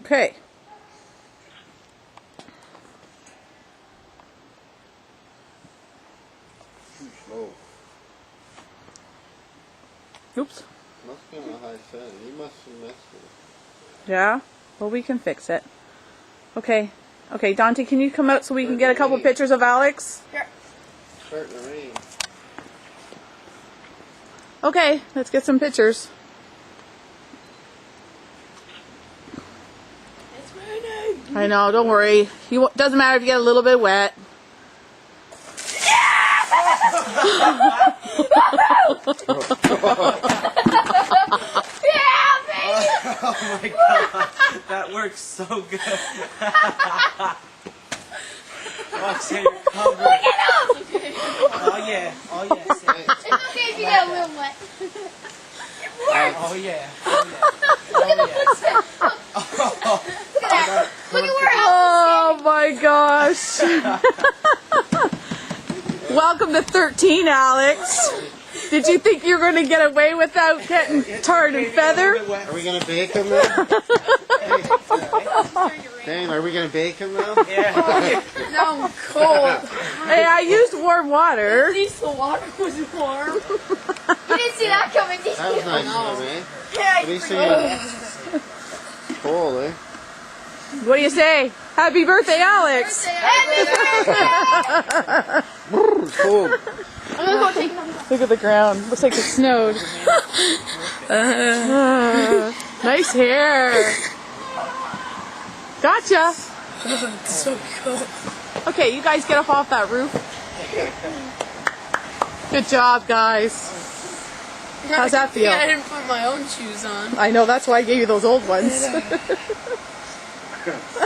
Okay. Too slow. Oops. Must be on a high setting. You must have messed with it. Yeah? Well, we can fix it. Okay. Okay, Dante, can you come out so we can get a couple pictures of Alex? Sure. It's starting to rain. Okay, let's get some pictures. It's raining. I know, don't worry. Doesn't matter if you get a little bit wet. Yeah, baby. Oh my god, that works so good. Watch it, cover. Look at him. Oh yeah, oh yeah. It's okay if you get a little wet. Oh yeah, oh yeah. Look at that. Look at where Alex Oh my gosh. Welcome to 13, Alex. Did you think you were going to get away without getting tarred and feathered? Are we gonna bake him now? Dang, are we gonna bake him now? Yeah. No, I'm cold. Hey, I used warm water. At least the water was warm. You didn't see that coming, did you? That was nice of him, eh? Yeah, At least you cold, eh? What do you say? Happy birthday, Alex. Happy birthday. It's cold. I'm gonna go take them. Look at the ground. Looks like it snowed. Nice hair. Gotcha. So good. Okay, you guys get up off that roof. Good job, guys. How's that feel? Yeah, I didn't put my own shoes on. I know, that's why I gave you those old ones.